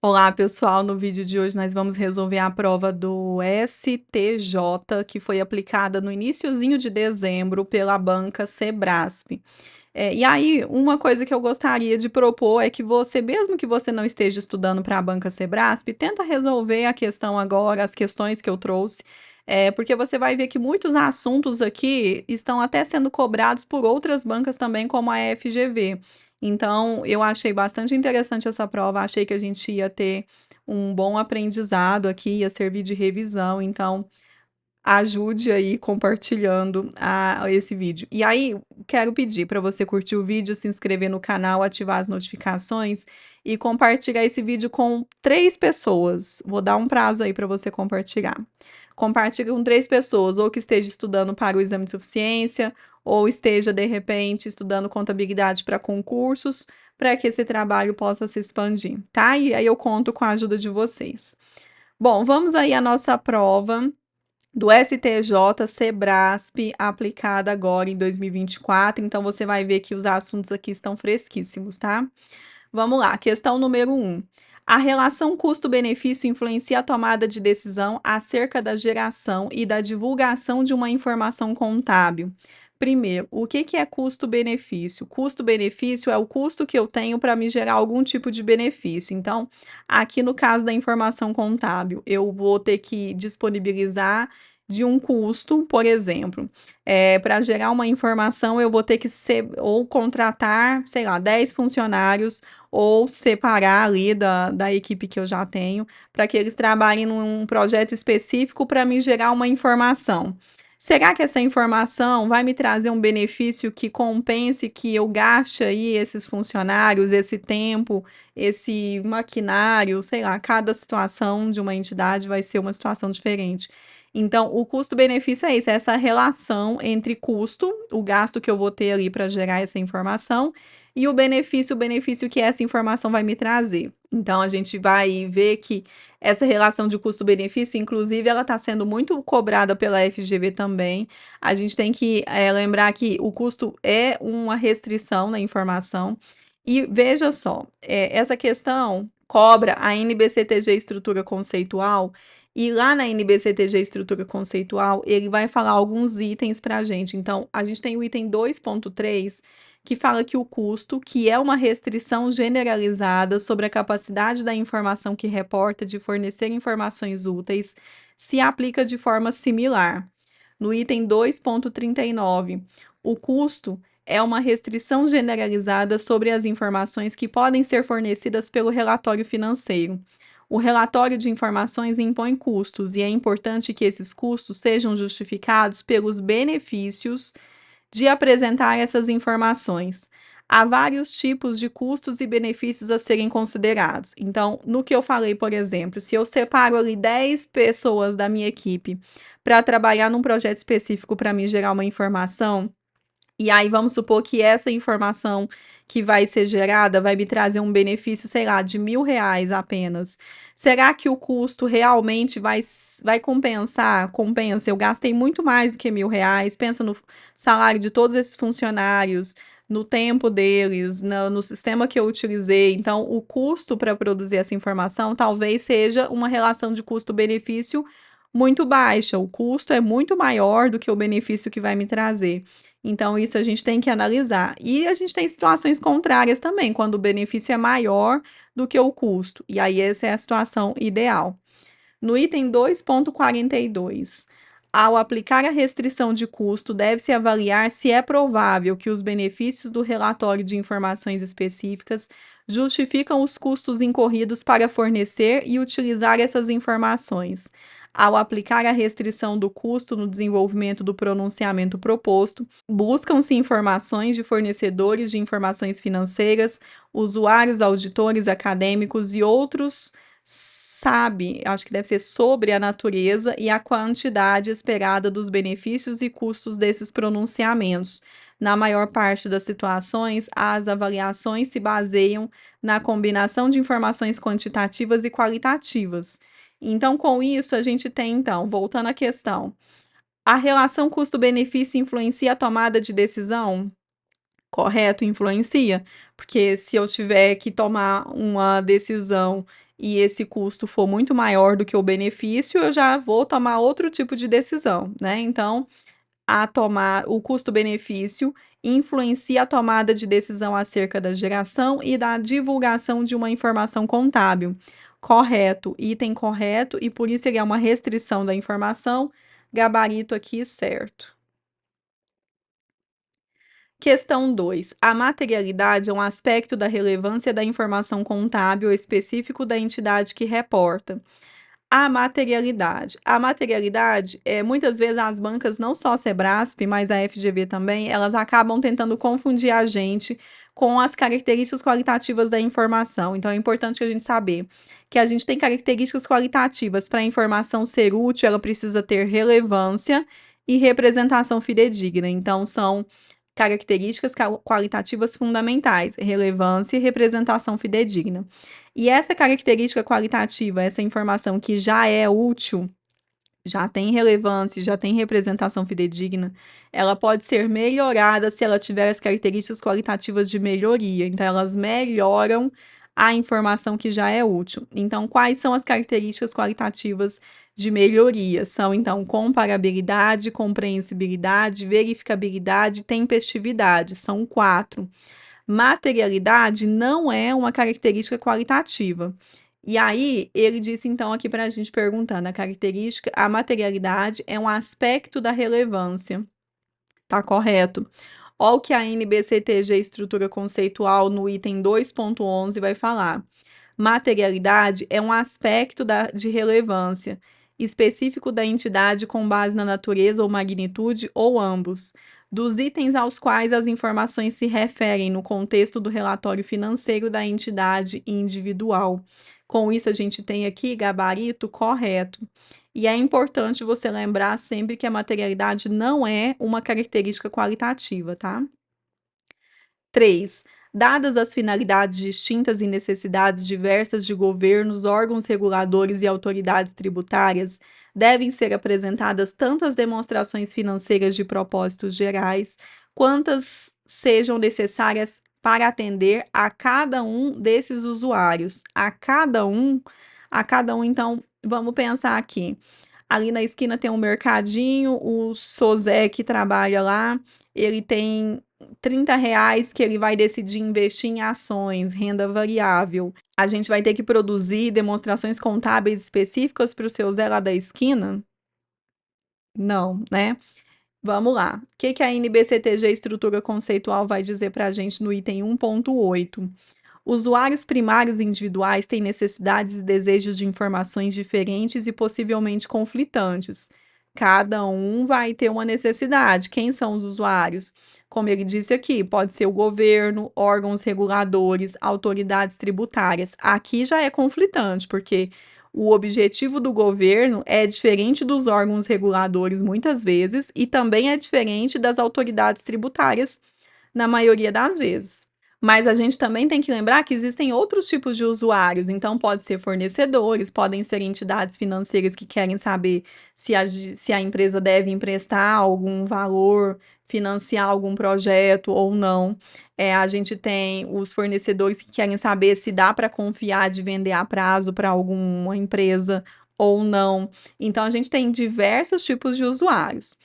Olá, pessoal. No vídeo de hoje nós vamos resolver a prova do STJ, que foi aplicada no iniciozinho de dezembro pela banca Sebrasp. E aí, uma coisa que eu gostaria de propor é que você, mesmo que você não esteja estudando para a banca Sebrasp, tenta resolver a questão agora, as questões que eu trouxe, porque você vai ver que muitos assuntos aqui estão até sendo cobrados por outras bancas também, como a FGV. Então, eu achei bastante interessante essa prova, achei que a gente ia ter um bom aprendizado aqui, ia servir de revisão, então ajude aí compartilhando esse vídeo. E aí, quero pedir para você curtir o vídeo, se inscrever no canal, ativar as notificações e compartilhar esse vídeo com 3 pessoas. Vou dar um prazo aí para você compartilhar. Compartilhe com 3 pessoas, ou que esteja estudando para o exame de suficiência, ou esteja, de repente, estudando contabilidade para concursos, para que esse trabalho possa se expandir, tá? E aí eu conto com a ajuda de vocês. Bom, vamos aí à nossa prova do STJ Sebrasp, aplicada agora em 2024, então você vai ver que os assuntos aqui estão fresquíssimos, tá? Vamos lá, questão número 1. A relação custo-benefício influencia a tomada de decisão acerca da geração e da divulgação de uma informação contábil. Primeiro, o que é custo-benefício? Custo-benefício é o custo que eu tenho para me gerar algum tipo de benefício. Então, aqui no caso da informação contábil, eu vou ter que disponibilizar de um custo, por exemplo, para gerar uma informação, eu vou ter que ser ou contratar, sei lá, 10 funcionários ou separar ali da equipe que eu já tenho, para que eles trabalhem num projeto específico para me gerar uma informação. Será que essa informação vai me trazer um benefício que compense que eu gaste aí esses funcionários, esse tempo, esse maquinário, sei lá, cada situação de uma entidade vai ser uma situação diferente. Então, o custo-benefício é isso, é essa relação entre custo, o gasto que eu vou ter ali para gerar essa informação, e o benefício que essa informação vai me trazer. Então, a gente vai ver que essa relação de custo-benefício, inclusive, ela está sendo muito cobrada pela FGV também. A gente tem que lembrar que o custo é uma restrição na informação. E veja só, essa questão cobra a NBCTG estrutura conceitual, e lá na NBCTG estrutura conceitual, ele vai falar alguns itens para a gente. Então, a gente tem o item 2.3, que fala que o custo, que é uma restrição generalizada sobre a capacidade da informação que reporta de fornecer informações úteis, se aplica de forma similar. No item 2.39, o custo é uma restrição generalizada sobre as informações que podem ser fornecidas pelo relatório financeiro. O relatório de informações impõe custos e é importante que esses custos sejam justificados pelos benefícios de apresentar essas informações. Há vários tipos de custos e benefícios a serem considerados. Então, no que eu falei, por exemplo, se eu separo ali 10 pessoas da minha equipe para trabalhar num projeto específico para me gerar uma informação, e aí vamos supor que essa informação que vai ser gerada vai me trazer um benefício, sei lá, de R$ 1.000 apenas. Será que o custo realmente vai compensar? Compensa, eu gastei muito mais do que R$ 1.000, pensa no salário de todos esses funcionários, no tempo deles, no sistema que eu utilizei. Então, o custo para produzir essa informação talvez seja uma relação de custo-benefício muito baixa. O custo é muito maior do que o benefício que vai me trazer. Então, isso a gente tem que analisar. E a gente tem situações contrárias também, quando o benefício é maior do que o custo. E aí, essa é a situação ideal. No item 2.42, ao aplicar a restrição de custo, deve-se avaliar se é provável que os benefícios do relatório de informações específicas justificam os custos incorridos para fornecer e utilizar essas informações. Ao aplicar a restrição do custo no desenvolvimento do pronunciamento proposto, buscam-se informações de fornecedores de informações financeiras, usuários, auditores, acadêmicos e outros acho que deve ser sobre a natureza e a quantidade esperada dos benefícios e custos desses pronunciamentos. Na maior parte das situações, as avaliações se baseiam na combinação de informações quantitativas e qualitativas. Então, com isso, a gente tem, então, voltando à questão, a relação custo-benefício influencia a tomada de decisão? Correto, influencia, porque se eu tiver que tomar uma decisão e esse custo for muito maior do que o benefício, eu já vou tomar outro tipo de decisão, né. Então, a tomar o custo-benefício influencia a tomada de decisão acerca da geração e da divulgação de uma informação contábil. Correto, item correto, e por isso ele é uma restrição da informação, gabarito aqui certo. Questão 2. A materialidade é um aspecto da relevância da informação contábil específico da entidade que reporta. A materialidade, muitas vezes as bancas, não só a Sebrasp, mas a FGV também, elas acabam tentando confundir a gente com as características qualitativas da informação. Então é importante a gente saber que a gente tem características qualitativas. Para a informação ser útil, ela precisa ter relevância e representação fidedigna. Então são características qualitativas fundamentais: relevância e representação fidedigna. E essa característica qualitativa, essa informação que já é útil, já tem relevância, já tem representação fidedigna, ela pode ser melhorada se ela tiver as características qualitativas de melhoria. Então, elas melhoram a informação que já é útil. Então, quais são as características qualitativas de melhoria? São, então, comparabilidade, compreensibilidade, verificabilidade, tempestividade. São 4. Materialidade não é uma característica qualitativa. E aí, ele disse então aqui para a gente perguntando, a materialidade é um aspecto da relevância. Tá correto. Olha o que a NBCTG estrutura conceitual no item 2.11 vai falar. Materialidade é um aspecto de relevância específico da entidade com base na natureza ou magnitude, ou ambos, dos itens aos quais as informações se referem no contexto do relatório financeiro da entidade individual. Com isso, a gente tem aqui gabarito correto. E é importante você lembrar sempre que a materialidade não é uma característica qualitativa, tá? 3. Dadas as finalidades distintas e necessidades diversas de governos, órgãos reguladores e autoridades tributárias, devem ser apresentadas tantas demonstrações financeiras de propósitos gerais, quantas sejam necessárias para atender a cada um desses usuários. A cada um, então, vamos pensar aqui. Ali na esquina tem um mercadinho, o Sosé que trabalha lá, ele tem R$ 30 que ele vai decidir investir em ações, renda variável. A gente vai ter que produzir demonstrações contábeis específicas para o seu Zé lá da esquina? Não, né? Vamos lá. O que que a NBCTG estrutura conceitual vai dizer para a gente no item 1.8? Usuários primários individuais têm necessidades e desejos de informações diferentes e possivelmente conflitantes. Cada um vai ter uma necessidade. Quem são os usuários? Como ele disse aqui, pode ser o governo, órgãos reguladores, autoridades tributárias. Aqui já é conflitante, porque o objetivo do governo é diferente dos órgãos reguladores, muitas vezes, e também é diferente das autoridades tributárias, na maioria das vezes. Mas a gente também tem que lembrar que existem outros tipos de usuários, então pode ser fornecedores, podem ser entidades financeiras que querem saber se a empresa deve emprestar algum valor, financiar algum projeto ou não. A gente tem os fornecedores que querem saber se dá para confiar de vender a prazo para alguma empresa ou não. Então a gente tem diversos tipos de usuários.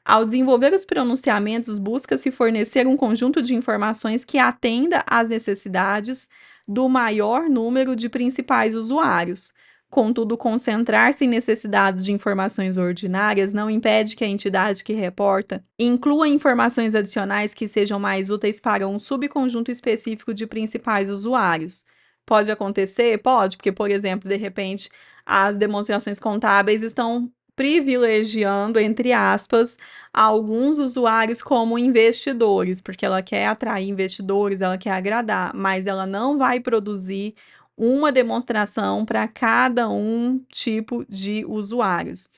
Ao desenvolver os pronunciamentos, busca-se fornecer um conjunto de informações que atenda às necessidades do maior número de principais usuários. Contudo, concentrar-se em necessidades de informações ordinárias não impede que a entidade que reporta inclua informações adicionais que sejam mais úteis para um subconjunto específico de principais usuários. Pode acontecer? Pode, porque, por exemplo, de repente, as demonstrações contábeis estão privilegiando, entre aspas, alguns usuários como investidores, porque ela quer atrair investidores, ela quer agradar, mas ela não vai produzir uma demonstração para cada um tipo de usuários.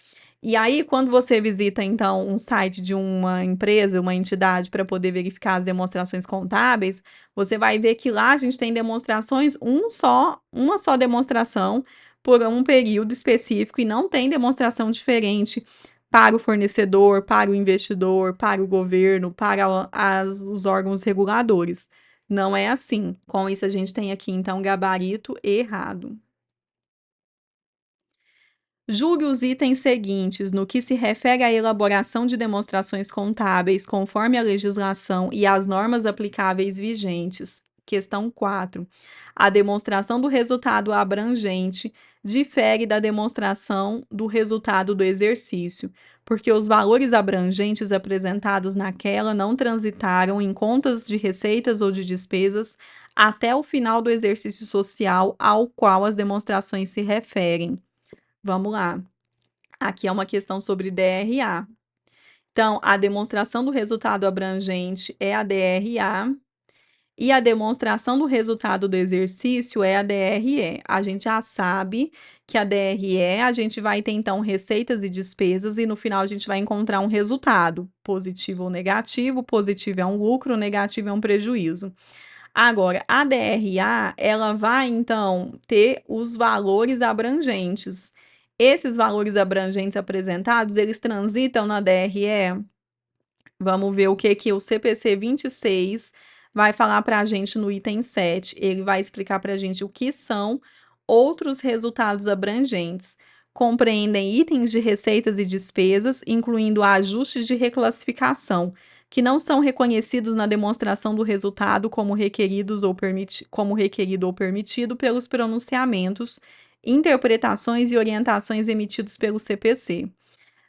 E aí, quando você visita, então, um site de uma empresa, uma entidade, para poder verificar as demonstrações contábeis, você vai ver que lá a gente tem demonstrações, uma só demonstração por um período específico, e não tem demonstração diferente para o fornecedor, para o investidor, para o governo, para os órgãos reguladores. Não é assim. Com isso, a gente tem aqui, então, gabarito errado. Julgue os itens seguintes no que se refere à elaboração de demonstrações contábeis conforme a legislação e as normas aplicáveis vigentes. Questão 4. A demonstração do resultado abrangente difere da demonstração do resultado do exercício, porque os valores abrangentes apresentados naquela não transitaram em contas de receitas ou de despesas até o final do exercício social ao qual as demonstrações se referem. Vamos lá. Aqui é uma questão sobre DRA. Então, a demonstração do resultado abrangente é a DRA e a demonstração do resultado do exercício é a DRE. A gente já sabe que a DRE, a gente vai ter então receitas e despesas e no final a gente vai encontrar um resultado, positivo ou negativo. Positivo é um lucro, negativo é um prejuízo. Agora, a DRA, ela vai então ter os valores abrangentes. Esses valores abrangentes apresentados, eles transitam na DRE? Vamos ver o que o CPC 26 vai falar para a gente no item 7. Ele vai explicar para a gente o que são outros resultados abrangentes. Compreendem itens de receitas e despesas, incluindo ajustes de reclassificação, que não são reconhecidos na demonstração do resultado como requeridos ou como requerido ou permitido pelos pronunciamentos, interpretações e orientações emitidos pelo CPC.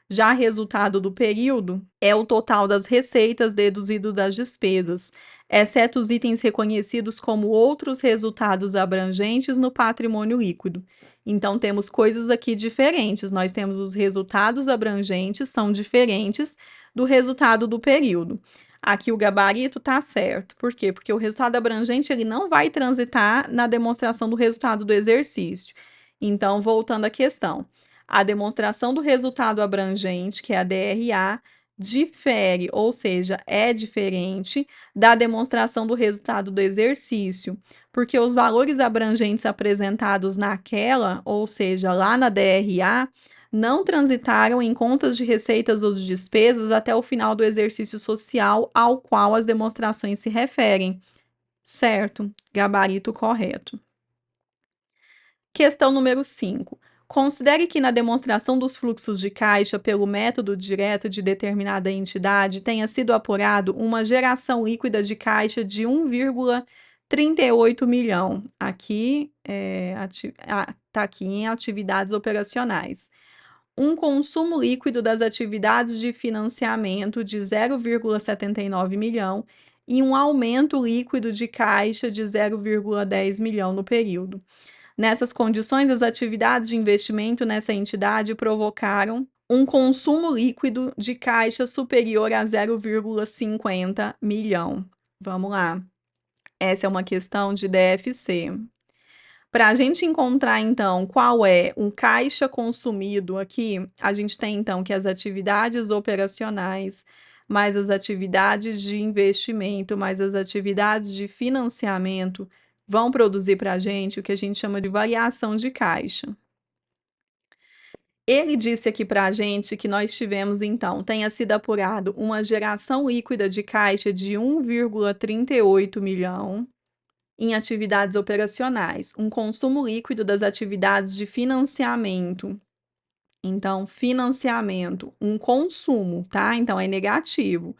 Já resultado do período é o total das receitas deduzido das despesas, exceto os itens reconhecidos como outros resultados abrangentes no patrimônio líquido. Então, temos coisas aqui diferentes. Nós temos os resultados abrangentes, são diferentes do resultado do período. Aqui o gabarito está certo. Por quê? Porque o resultado abrangente ele não vai transitar na demonstração do resultado do exercício. Então, voltando à questão. A demonstração do resultado abrangente, que é a DRA, difere, ou seja, é diferente da demonstração do resultado do exercício, porque os valores abrangentes apresentados naquela, ou seja, lá na DRA, não transitaram em contas de receitas ou de despesas até o final do exercício social ao qual as demonstrações se referem. Certo? Gabarito correto. Questão número 5. Considere que na demonstração dos fluxos de caixa pelo método direto de determinada entidade tenha sido apurado uma geração líquida de caixa de 1,38 milhão. Aqui está aqui em atividades operacionais. Um consumo líquido das atividades de financiamento de 0,79 milhão e um aumento líquido de caixa de 0,10 milhão no período. Nessas condições, as atividades de investimento nessa entidade provocaram um consumo líquido de caixa superior a 0,50 milhão. Vamos lá. Essa é uma questão de DFC. Para a gente encontrar, então, qual é um caixa consumido aqui, a gente tem, então, que as atividades operacionais, mais as atividades de investimento, mais as atividades de financiamento, vão produzir para a gente o que a gente chama de variação de caixa. Ele disse aqui para a gente que nós tivemos, então, tenha sido apurado uma geração líquida de caixa de 1,38 milhão em atividades operacionais, um consumo líquido das atividades de financiamento. Então, financiamento, um consumo, tá? Então, é negativo.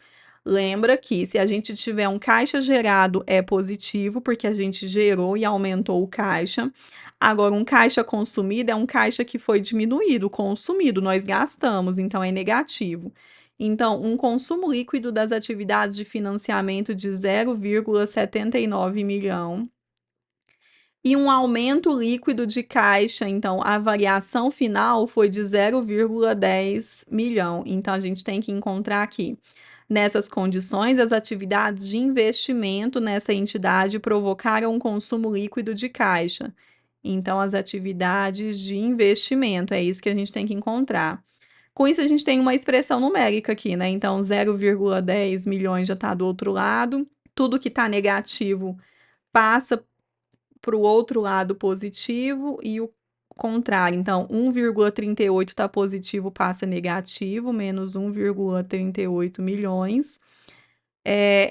Lembra que se a gente tiver um caixa gerado, é positivo, porque a gente gerou e aumentou o caixa. Agora, um caixa consumido é um caixa que foi diminuído, consumido, nós gastamos, então é negativo. Então, um consumo líquido das atividades de financiamento de 0,79 milhão e um aumento líquido de caixa, então a variação final foi de 0,10 milhão. Então, a gente tem que encontrar aqui. Nessas condições, as atividades de investimento nessa entidade provocaram um consumo líquido de caixa. Então, as atividades de investimento, é isso que a gente tem que encontrar. Com isso, a gente tem uma expressão numérica aqui, né? Então, 0,10 milhões já está do outro lado. Tudo que está negativo passa para o outro lado positivo e o contrário. Então, 1,38 está positivo, passa negativo, menos 1,38 milhões.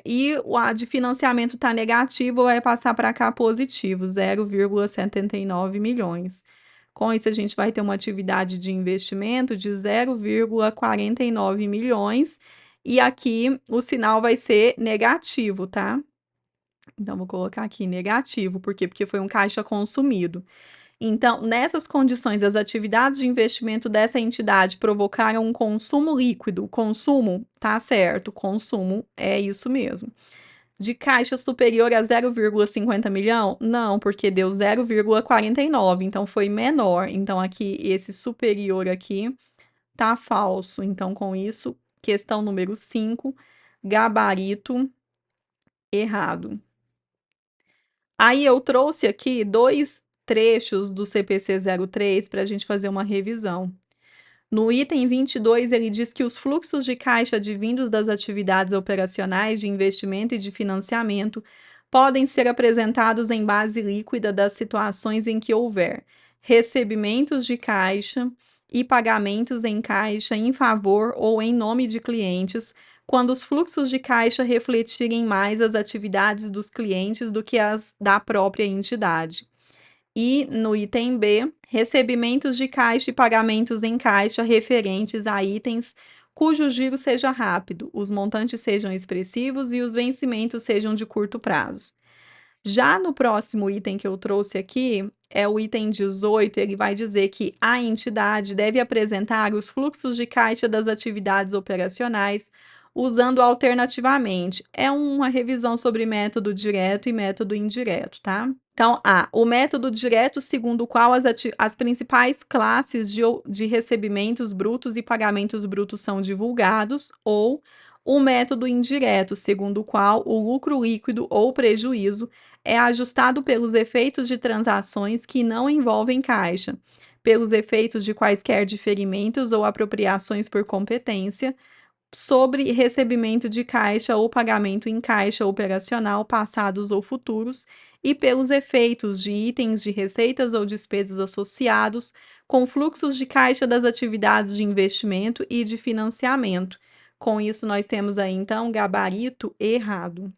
E a de financiamento está negativo, vai passar para cá positivo, 0,79 milhões. Com isso, a gente vai ter uma atividade de investimento de 0,49 milhões, e aqui o sinal vai ser negativo, tá? Então, vou colocar aqui negativo, por quê? Porque foi um caixa consumido. Então, nessas condições, as atividades de investimento dessa entidade provocaram um consumo líquido. Consumo, tá certo, consumo é isso mesmo. De caixa superior a 0,50 milhão? Não, porque deu 0,49, então foi menor. Então, aqui, esse superior aqui tá falso. Então, com isso, questão número 5, gabarito errado. Aí eu trouxe aqui 2 trechos do CPC 03 para a gente fazer uma revisão. No item 22, ele diz que os fluxos de caixa advindos das atividades operacionais de investimento e de financiamento podem ser apresentados em base líquida das situações em que houver recebimentos de caixa e pagamentos em caixa em favor ou em nome de clientes, quando os fluxos de caixa refletirem mais as atividades dos clientes do que as da própria entidade. E no item B, recebimentos de caixa e pagamentos em caixa referentes a itens cujo giro seja rápido, os montantes sejam expressivos e os vencimentos sejam de curto prazo. Já no próximo item que eu trouxe aqui, é o item 18, ele vai dizer que a entidade deve apresentar os fluxos de caixa das atividades operacionais usando alternativamente. É uma revisão sobre método direto e método indireto, tá? Então, o método direto, segundo o qual as principais classes de recebimentos brutos e pagamentos brutos são divulgados, ou o método indireto, segundo o qual o lucro líquido ou prejuízo é ajustado pelos efeitos de transações que não envolvem caixa, pelos efeitos de quaisquer diferimentos ou apropriações por competência, sobre recebimento de caixa ou pagamento em caixa operacional passados ou futuros e pelos efeitos de itens de receitas ou despesas associados com fluxos de caixa das atividades de investimento e de financiamento. Com isso, nós temos aí, então, gabarito errado.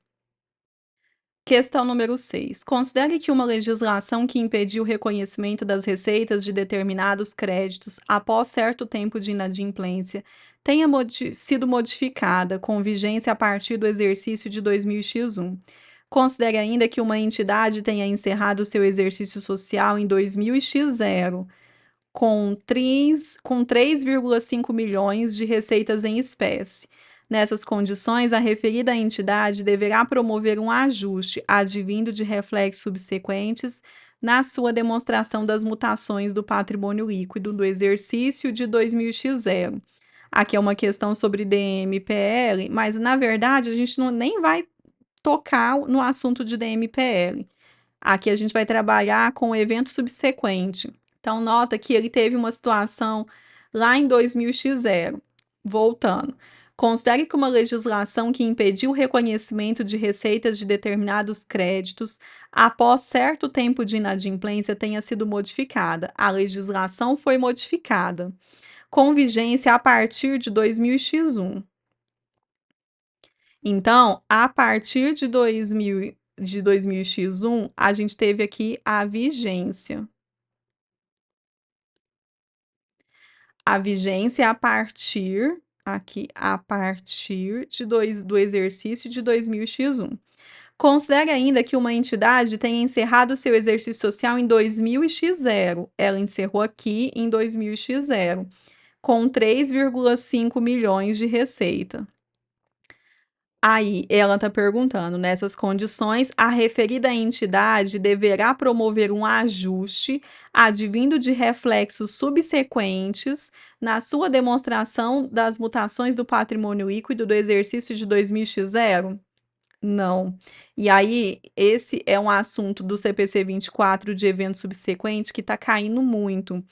Questão número 6. Considere que uma legislação que impediu o reconhecimento das receitas de determinados créditos após certo tempo de inadimplência tenha sido modificada, com vigência a partir do exercício de 2000x1. Considere ainda que uma entidade tenha encerrado seu exercício social em 2000x0 com 3,5 milhões de receitas em espécie. Nessas condições, a referida entidade deverá promover um ajuste advindo de reflexos subsequentes na sua demonstração das mutações do patrimônio líquido do exercício de 2000x0. Aqui é uma questão sobre DMPL, mas na verdade a gente nem vai tocar no assunto de DMPL. Aqui a gente vai trabalhar com o evento subsequente. Então, nota que ele teve uma situação lá em 2000x0. Voltando. Considere que uma legislação que impediu o reconhecimento de receitas de determinados créditos após certo tempo de inadimplência tenha sido modificada. A legislação foi modificada, com vigência a partir de 2000x1. Então, a partir de 2000x1, a gente teve aqui a vigência. A vigência a partir aqui, a partir do exercício de 2000x1. Considere ainda que uma entidade tenha encerrado seu exercício social em 2000x0. Ela encerrou aqui em 2000x0, com 3,5 milhões de receita. Aí, ela está perguntando: nessas condições, a referida entidade deverá promover um ajuste advindo de reflexos subsequentes na sua demonstração das mutações do patrimônio líquido do exercício de 2000x0? Não. E aí, esse é um assunto do CPC 24 de evento subsequente que está caindo muito.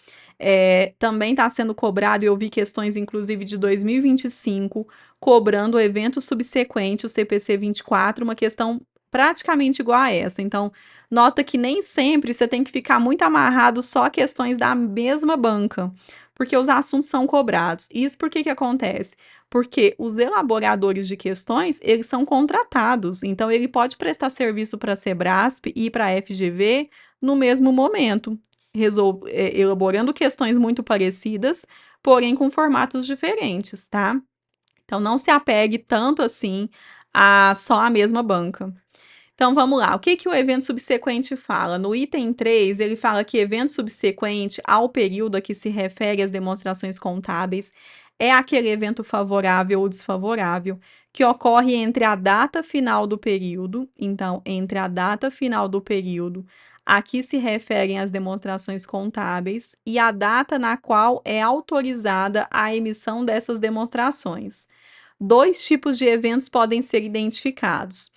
Também está sendo cobrado, e eu vi questões inclusive de 2025, cobrando o evento subsequente, o CPC 24, uma questão praticamente igual a essa. Então, nota que nem sempre você tem que ficar muito amarrado só a questões da mesma banca, porque os assuntos são cobrados. Isso por que acontece? Porque os elaboradores de questões, eles são contratados, então ele pode prestar serviço para a Sebrasp e para a FGV no mesmo momento. elaborando questões muito parecidas, porém com formatos diferentes, tá. Então não se apegue tanto assim a só a mesma banca. Então vamos lá, o que que o evento subsequente fala? No item 3, ele fala que evento subsequente ao período a que se refere as demonstrações contábeis é aquele evento favorável ou desfavorável que ocorre entre a data final do período, então, entre a data final do período a que se referem as demonstrações contábeis e a data na qual é autorizada a emissão dessas demonstrações. Dois tipos de eventos podem ser identificados: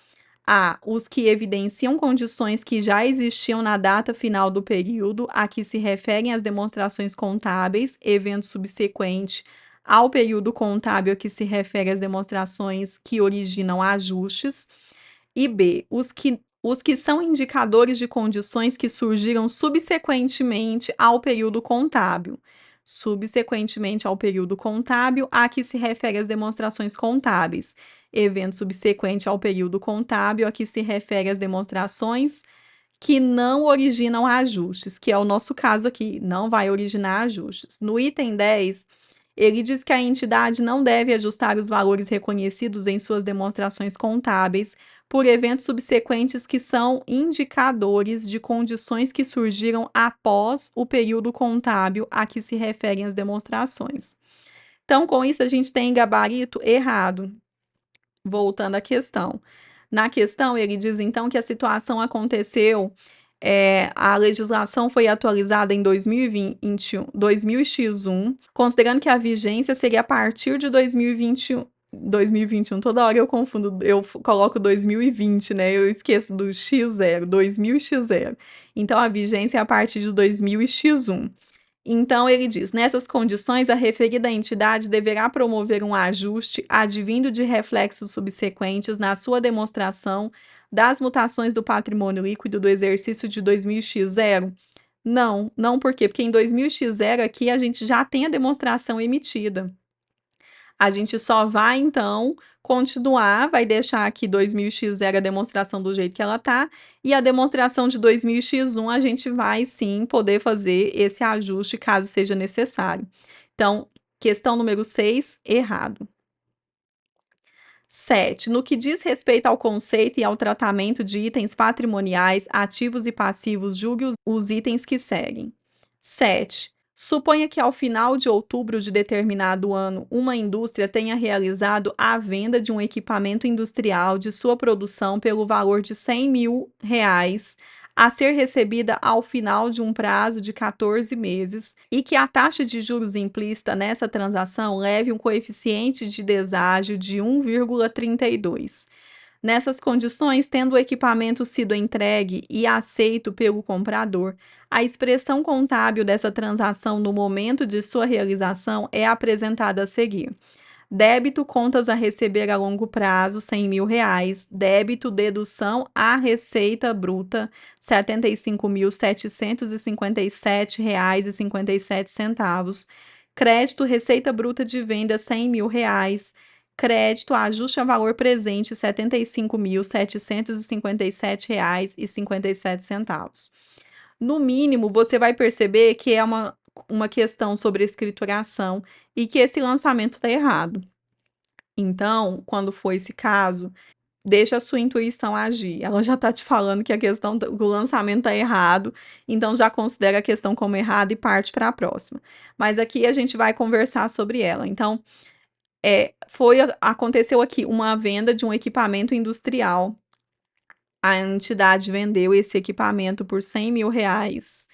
a. Os que evidenciam condições que já existiam na data final do período a que se referem as demonstrações contábeis, evento subsequente ao período contábil a que se refere as demonstrações que originam ajustes. E B. Os que são indicadores de condições que surgiram subsequentemente ao período contábil. Subsequentemente ao período contábil a que se refere as demonstrações contábeis. Evento subsequente ao período contábil a que se refere as demonstrações que não originam ajustes, que é o nosso caso aqui, não vai originar ajustes. No item 10, ele diz que a entidade não deve ajustar os valores reconhecidos em suas demonstrações contábeis por eventos subsequentes que são indicadores de condições que surgiram após o período contábil a que se referem as demonstrações. Então, com isso, a gente tem gabarito errado. Voltando à questão. Na questão, ele diz então que a situação aconteceu, a legislação foi atualizada em 2021, 2000x1, considerando que a vigência seria a partir de 2021, toda hora eu confundo, eu coloco 2020, né? Eu esqueço do x0, 2000x0. Então a vigência é a partir de 2000x1. Então, ele diz: nessas condições, a referida entidade deverá promover um ajuste advindo de reflexos subsequentes na sua demonstração das mutações do patrimônio líquido do exercício de 2000x0? Não, não por quê? Porque em 2000x0 aqui a gente já tem a demonstração emitida. A gente só vai então continuar, vai deixar aqui 2000x0 a demonstração do jeito que ela tá, e a demonstração de 2000x1 a gente vai sim poder fazer esse ajuste caso seja necessário. Então, questão número 6, errado. 7. No que diz respeito ao conceito e ao tratamento de itens patrimoniais, ativos e passivos, julgue os itens que seguem. 7. Suponha que ao final de outubro de determinado ano, uma indústria tenha realizado a venda de um equipamento industrial de sua produção pelo valor de R$ 100.000, a ser recebida ao final de um prazo de 14 meses, e que a taxa de juros implícita nessa transação leve um coeficiente de deságio de 1,32. Nessas condições, tendo o equipamento sido entregue e aceito pelo comprador, a expressão contábil dessa transação no momento de sua realização é apresentada a seguir: débito contas a receber a longo prazo, R$ 100.000, débito dedução à receita bruta, R$ 75.757,57, crédito receita bruta de venda, R$ 100.000, crédito ajuste a valor presente, R$ 75.757,57. No mínimo, você vai perceber que é uma questão sobre escrituração e que esse lançamento está errado. Então, quando for esse caso, deixa a sua intuição agir. Ela já está te falando que a questão do lançamento está errado, então já considera a questão como errada e parte para a próxima. Mas aqui a gente vai conversar sobre ela. Então, aconteceu aqui uma venda de um equipamento industrial. A entidade vendeu esse equipamento por R$ 100.000.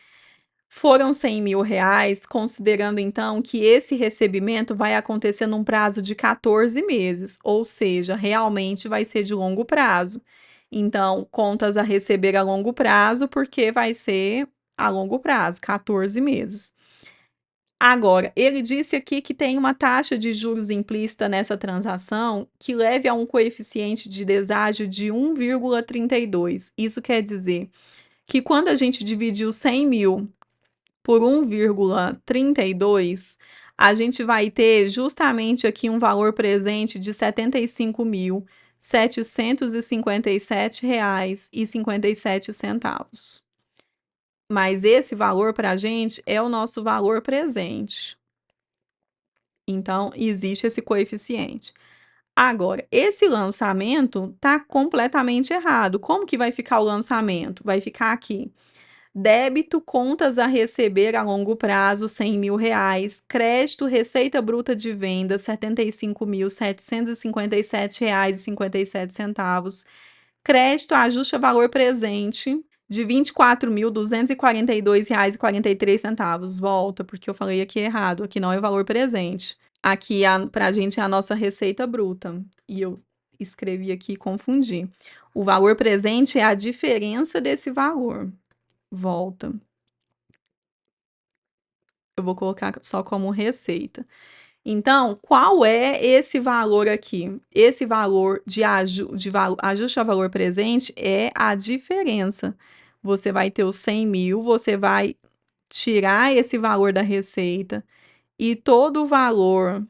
Foram R$ 100.000, considerando então que esse recebimento vai acontecer num prazo de 14 meses, ou seja, realmente vai ser de longo prazo. Então, contas a receber a longo prazo, porque vai ser a longo prazo, 14 meses. Agora, ele disse aqui que tem uma taxa de juros implícita nessa transação que leve a um coeficiente de deságio de 1,32. Isso quer dizer que quando a gente dividir os 100.000 por 1,32, a gente vai ter justamente aqui um valor presente de R$ 75.757,57. mas esse valor para a gente é o nosso valor presente. Então, existe esse coeficiente. Agora, esse lançamento está completamente errado. Como que vai ficar o lançamento? Vai ficar aqui: débito, contas a receber a longo prazo, R$ 100.000, crédito, receita bruta de venda, R$ 75.757,57, crédito, ajuste a valor presente de R$ 24.242,43. Volta, porque eu falei aqui errado, aqui não é o valor presente. Aqui pra gente é a nossa receita bruta. E eu escrevi aqui e confundi. O valor presente é a diferença desse valor. Volta. Eu vou colocar só como receita. Então, qual é esse valor aqui? Esse valor de ajuste a valor presente é a diferença. Você vai ter os 100.000, você vai tirar esse valor da receita e todo o valor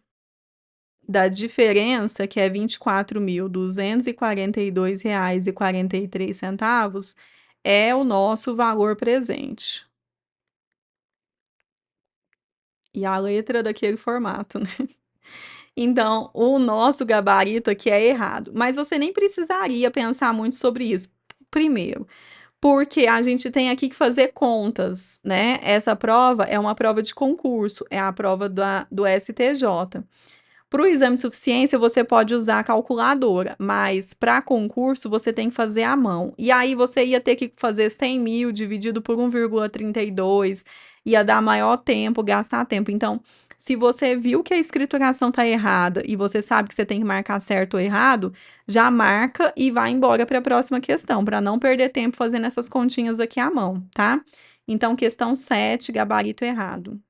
da diferença, que é R$ 24.242,43, é o nosso valor presente. E a letra daquele formato, né. Então, o nosso gabarito aqui é errado, mas você nem precisaria pensar muito sobre isso. Primeiro, porque a gente tem aqui que fazer contas, né. Essa prova é uma prova de concurso, é a prova do STJ. Para o exame de suficiência, você pode usar a calculadora, mas para concurso você tem que fazer à mão. E aí você ia ter que fazer 100.000 dividido por 1,32, ia dar maior tempo, gastar tempo. Então, se você viu que a escrituração está errada e você sabe que você tem que marcar certo ou errado, já marca e vai embora para a próxima questão, para não perder tempo fazendo essas continhas aqui à mão, tá? Então, questão 7, gabarito errado.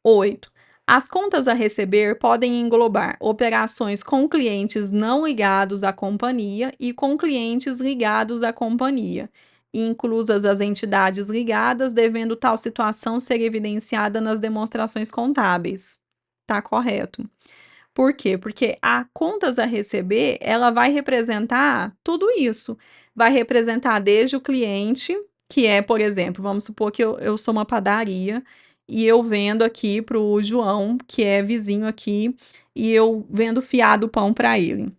8. As contas a receber podem englobar operações com clientes não ligados à companhia e com clientes ligados à companhia, inclusas as entidades ligadas, devendo tal situação ser evidenciada nas demonstrações contábeis. Tá correto. Por quê? Porque a contas a receber, ela vai representar tudo isso. Vai representar desde o cliente, que é, por exemplo, vamos supor que eu sou uma padaria e eu vendo aqui para o João, que é vizinho aqui, e eu vendo fiado pão para ele.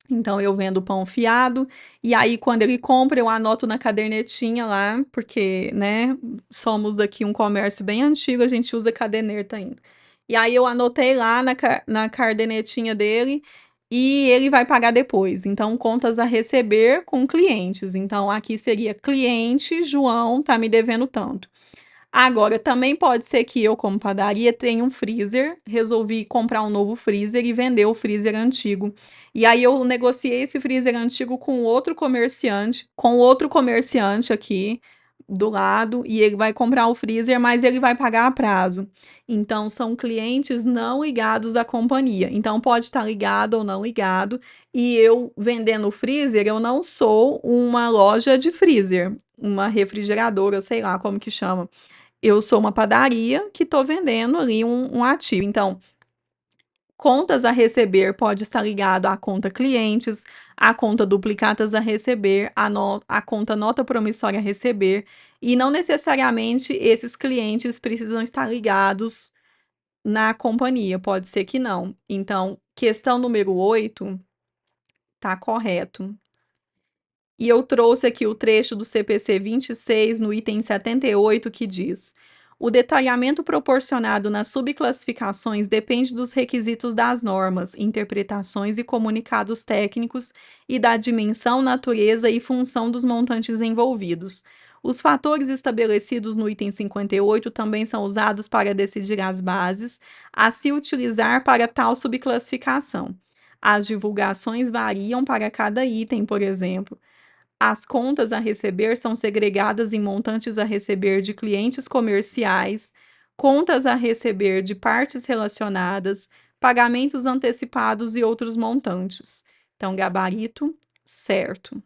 Então eu vendo pão fiado, e aí quando ele compra eu anoto na cadernetinha lá, porque, né, somos aqui um comércio bem antigo, a gente usa caderneta ainda. E aí eu anotei lá na cadernetinha dele, e ele vai pagar depois. Então contas a receber com clientes, então aqui seria: cliente João tá me devendo tanto. Agora, também pode ser que eu, como padaria, tenha um freezer, resolvi comprar um novo freezer e vender o freezer antigo. E aí eu negociei esse freezer antigo com outro comerciante aqui do lado, e ele vai comprar o freezer, mas ele vai pagar a prazo. Então, são clientes não ligados à companhia. Então, pode estar ligado ou não ligado, e eu vendendo o freezer, eu não sou uma loja de freezer, uma refrigeradora, sei lá como que chama. Eu sou uma padaria que estou vendendo ali um ativo. Então, contas a receber pode estar ligado à conta clientes, à conta duplicatas a receber, à conta nota promissória a receber, e não necessariamente esses clientes precisam estar ligados na companhia, pode ser que não. Então, questão número 8 tá correto. E eu trouxe aqui o trecho do CPC 26, no item 78, que diz: o detalhamento proporcionado nas subclassificações depende dos requisitos das normas, interpretações e comunicados técnicos e da dimensão, natureza e função dos montantes envolvidos. Os fatores estabelecidos no item 58 também são usados para decidir as bases a se utilizar para tal subclassificação. As divulgações variam para cada item, por exemplo. As contas a receber são segregadas em montantes a receber de clientes comerciais, contas a receber de partes relacionadas, pagamentos antecipados e outros montantes. Então, gabarito certo.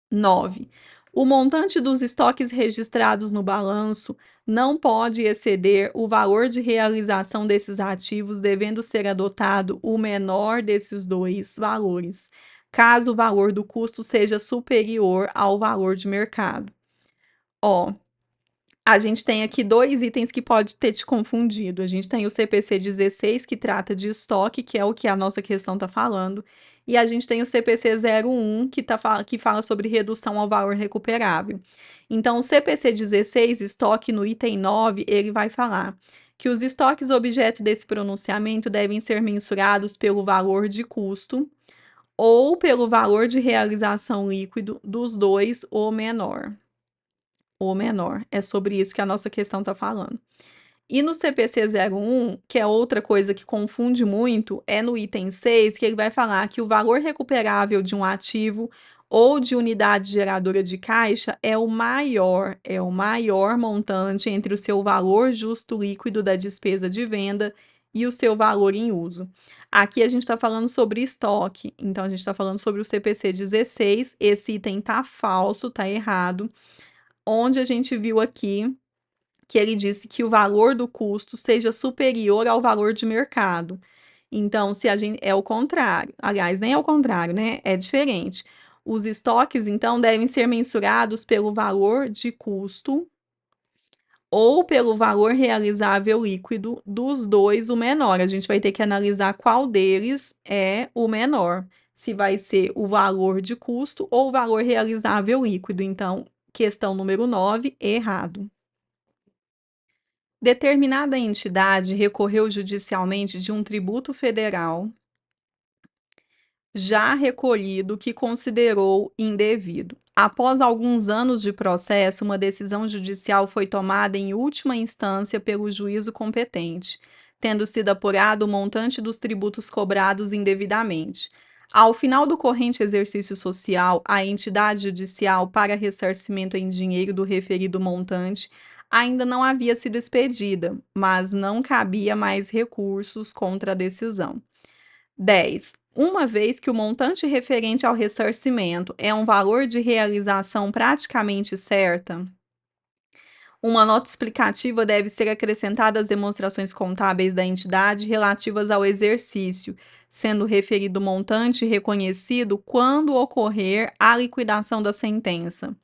9. O montante dos estoques registrados no balanço não pode exceder o valor de realização desses ativos, devendo ser adotado o menor desses dois valores, caso o valor do custo seja superior ao valor de mercado. Ó, a gente tem aqui 2 itens que pode ter te confundido. A gente tem o CPC 16, que trata de estoque, que é o que a nossa questão está falando, e a gente tem o CPC 01, que fala sobre redução ao valor recuperável. Então, o CPC 16, estoque, no item 9, ele vai falar que os estoques objeto desse pronunciamento devem ser mensurados pelo valor de custo ou pelo valor de realização líquido dos 2 ou menor. O menor. É sobre isso que a nossa questão está falando. E no CPC 01, que é outra coisa que confunde muito, é no item 6 que ele vai falar que o valor recuperável de um ativo ou de unidade geradora de caixa é o maior montante entre o seu valor justo líquido da despesa de venda e o seu valor em uso. Aqui a gente está falando sobre estoque, então a gente está falando sobre o CPC 16, esse item tá falso, tá errado, onde a gente viu aqui que ele disse que o valor do custo seja superior ao valor de mercado. Então, se a gente é o contrário, aliás, nem é o contrário, né? É diferente. Os estoques, então, devem ser mensurados pelo valor de custo ou pelo valor realizável líquido dos dois, o menor. A gente vai ter que analisar qual deles é o menor. Se vai ser o valor de custo ou o valor realizável líquido. Então, questão número 9, errado. Determinada entidade recorreu judicialmente de um tributo federal já recolhido que considerou indevido. Após alguns anos de processo, uma decisão judicial foi tomada em última instância pelo juízo competente, tendo sido apurado o montante dos tributos cobrados indevidamente. Ao final do corrente exercício social, a entidade judicial para ressarcimento em dinheiro do referido montante ainda não havia sido expedida, mas não cabia mais recursos contra a decisão. 10. Uma vez que o montante referente ao ressarcimento é um valor de realização praticamente certa, uma nota explicativa deve ser acrescentada às demonstrações contábeis da entidade relativas ao exercício, sendo referido o montante reconhecido quando ocorrer a liquidação da sentença.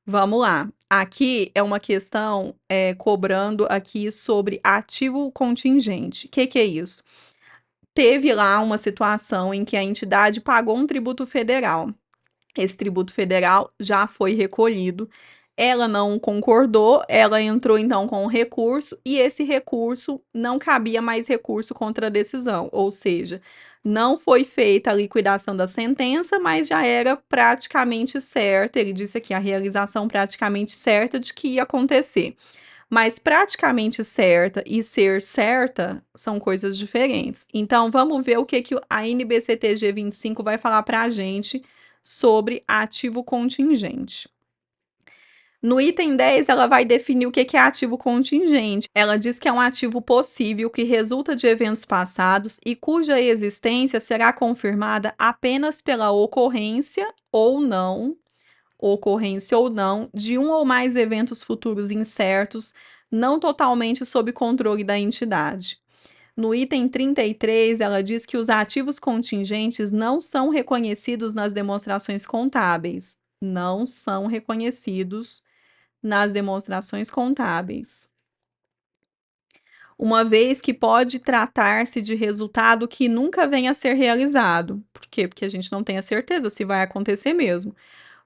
Vamos lá. Aqui é uma questão cobrando aqui sobre ativo contingente. O que é isso? Teve lá uma situação em que a entidade pagou um tributo federal. Esse tributo federal já foi recolhido. Ela não concordou, ela entrou então com o recurso e esse recurso não cabia mais recurso contra a decisão, ou seja, não foi feita a liquidação da sentença, mas já era praticamente certa. Ele disse aqui a realização praticamente certa de que ia acontecer. Mas praticamente certa e ser certa são coisas diferentes. Então, vamos ver o que que a NBCTG 25 vai falar para a gente sobre ativo contingente. No item 10, ela vai definir o que que é ativo contingente. Ela diz que é um ativo possível que resulta de eventos passados e cuja existência será confirmada apenas pela ocorrência ou não, de um ou mais eventos futuros incertos, não totalmente sob controle da entidade. No item 33, ela diz que os ativos contingentes não são reconhecidos nas demonstrações contábeis. Não são reconhecidos nas demonstrações contábeis. Uma vez que pode tratar-se de resultado que nunca venha a ser realizado. Por quê? Porque a gente não tem a certeza se vai acontecer mesmo.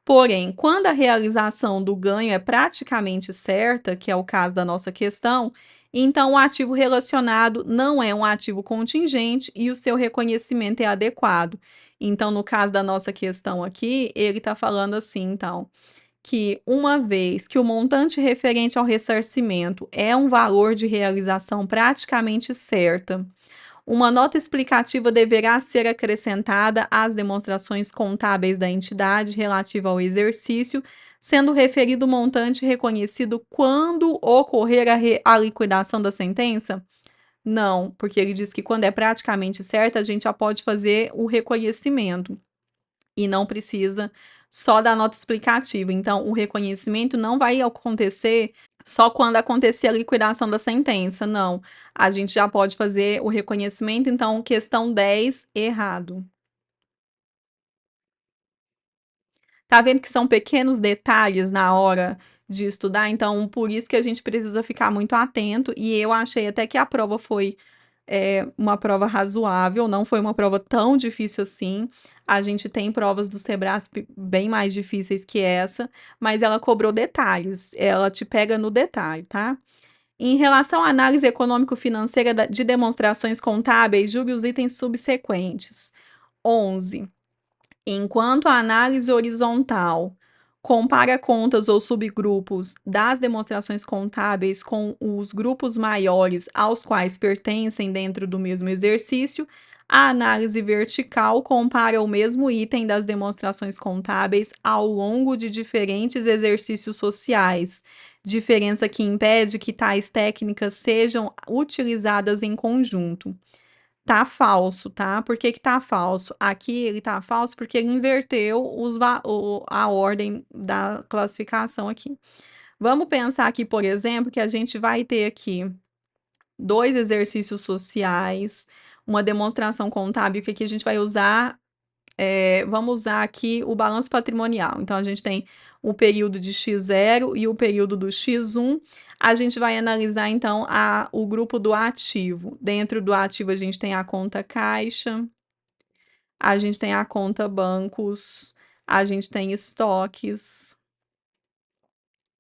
Porém, quando a realização do ganho é praticamente certa, que é o caso da nossa questão, então o ativo relacionado não é um ativo contingente e o seu reconhecimento é adequado. Então, no caso da nossa questão aqui, ele está falando assim, então, que uma vez que o montante referente ao ressarcimento é um valor de realização praticamente certa, uma nota explicativa deverá ser acrescentada às demonstrações contábeis da entidade relativa ao exercício, sendo referido o montante reconhecido quando ocorrer a liquidação da sentença? Não, porque ele diz que quando é praticamente certa, a gente já pode fazer o reconhecimento e não precisa só da nota explicativa. Então, o reconhecimento não vai acontecer só quando acontecer a liquidação da sentença, não. A gente já pode fazer o reconhecimento, então, questão 10, errado. Tá vendo que são pequenos detalhes na hora de estudar, então por isso que a gente precisa ficar muito atento, e eu achei até que a prova foi, uma prova razoável, não foi uma prova tão difícil assim. A gente tem provas do Sebrasp bem mais difíceis que essa, mas ela cobrou detalhes, ela te pega no detalhe, tá. Em relação à análise econômico-financeira de demonstrações contábeis, julgue os itens subsequentes. 11. Enquanto a análise horizontal compara contas ou subgrupos das demonstrações contábeis com os grupos maiores aos quais pertencem dentro do mesmo exercício, a análise vertical compara o mesmo item das demonstrações contábeis ao longo de diferentes exercícios sociais, diferença que impede que tais técnicas sejam utilizadas em conjunto. Tá falso, tá? Por que que tá falso? Aqui ele tá falso porque ele inverteu a ordem da classificação aqui. Vamos pensar aqui, por exemplo, que a gente vai ter aqui 2 exercícios sociais, uma demonstração contábil, que aqui a gente vai usar, vamos usar aqui o balanço patrimonial. Então a gente tem o período de X0 e o período do X1. A gente vai analisar então o grupo do ativo. Dentro do ativo a gente tem a conta caixa, a gente tem a conta bancos, a gente tem estoques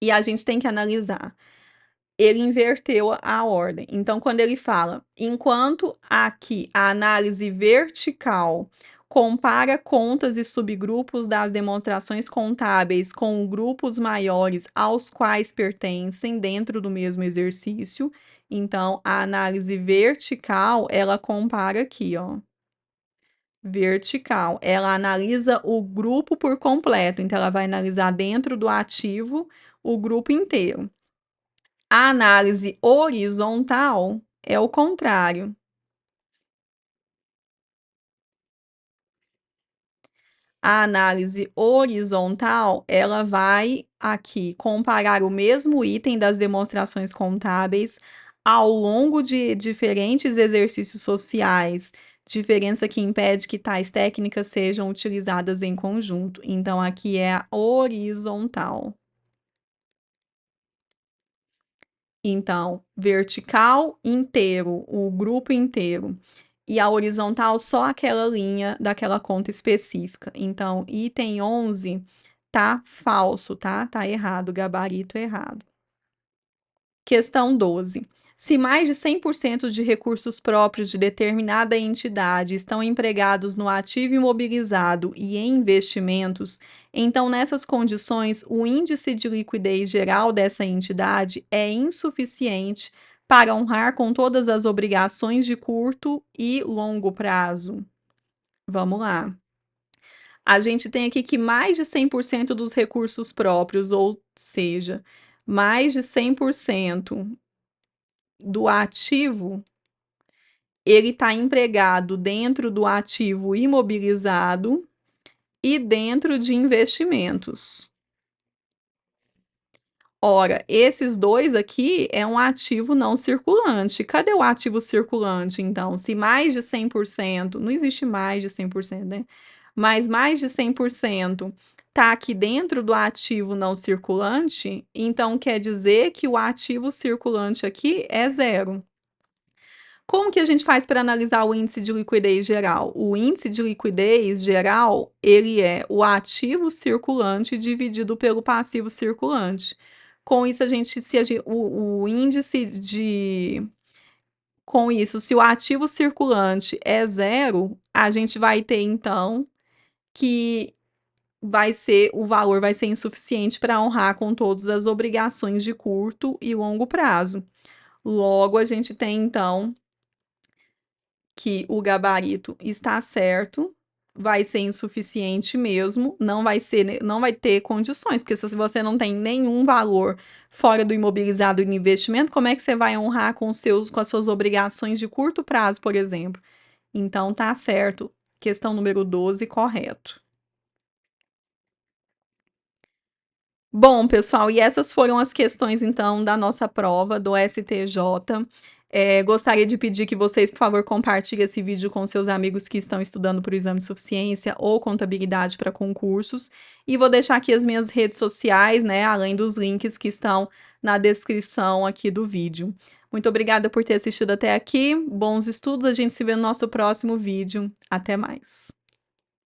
e a gente tem que analisar. Ele inverteu a ordem. Então, quando ele fala, enquanto aqui a análise vertical compara contas e subgrupos das demonstrações contábeis com grupos maiores aos quais pertencem dentro do mesmo exercício, então a análise vertical, ela compara aqui, ó. Vertical, ela analisa o grupo por completo, então ela vai analisar dentro do ativo o grupo inteiro. A análise horizontal é o contrário. A análise horizontal, ela vai aqui comparar o mesmo item das demonstrações contábeis ao longo de diferentes exercícios sociais, diferença que impede que tais técnicas sejam utilizadas em conjunto. Então, aqui é a horizontal. Então, vertical inteiro, o grupo inteiro. E a horizontal só aquela linha daquela conta específica. Então, item 11 tá falso, tá? Tá errado, gabarito errado. Questão 12. Se mais de 100% de recursos próprios de determinada entidade estão empregados no ativo imobilizado e em investimentos, então, nessas condições, o índice de liquidez geral dessa entidade é insuficiente para honrar com todas as obrigações de curto e longo prazo. Vamos lá. A gente tem aqui que mais de 100% dos recursos próprios, ou seja, mais de 100% do ativo, ele está empregado dentro do ativo imobilizado e dentro de investimentos. Ora, esses dois aqui é um ativo não circulante. Cadê o ativo circulante, então? Se mais de 100%, não existe mais de 100%, né? Mas mais de 100% está aqui dentro do ativo não circulante, então quer dizer que o ativo circulante aqui é zero. Como que a gente faz para analisar o índice de liquidez geral? O índice de liquidez geral, ele é o ativo circulante dividido pelo passivo circulante. Com isso, a gente, se a gen o índice de com isso, se o ativo circulante é zero, a gente vai ter então que o valor vai ser insuficiente para honrar com todas as obrigações de curto e longo prazo. Logo, a gente tem então que o gabarito está certo, vai ser insuficiente mesmo, não vai ter condições, porque se você não tem nenhum valor fora do imobilizado no investimento, como é que você vai honrar com as suas obrigações de curto prazo, por exemplo? Então tá certo, questão número 12, correto. Bom, pessoal, e essas foram as questões então da nossa prova do STJ. Gostaria de pedir que vocês, por favor, compartilhem esse vídeo com seus amigos que estão estudando para o exame de suficiência ou contabilidade para concursos. E vou deixar aqui as minhas redes sociais, né, além dos links que estão na descrição aqui do vídeo. Muito obrigada por ter assistido até aqui. Bons estudos, a gente se vê no nosso próximo vídeo. Até mais.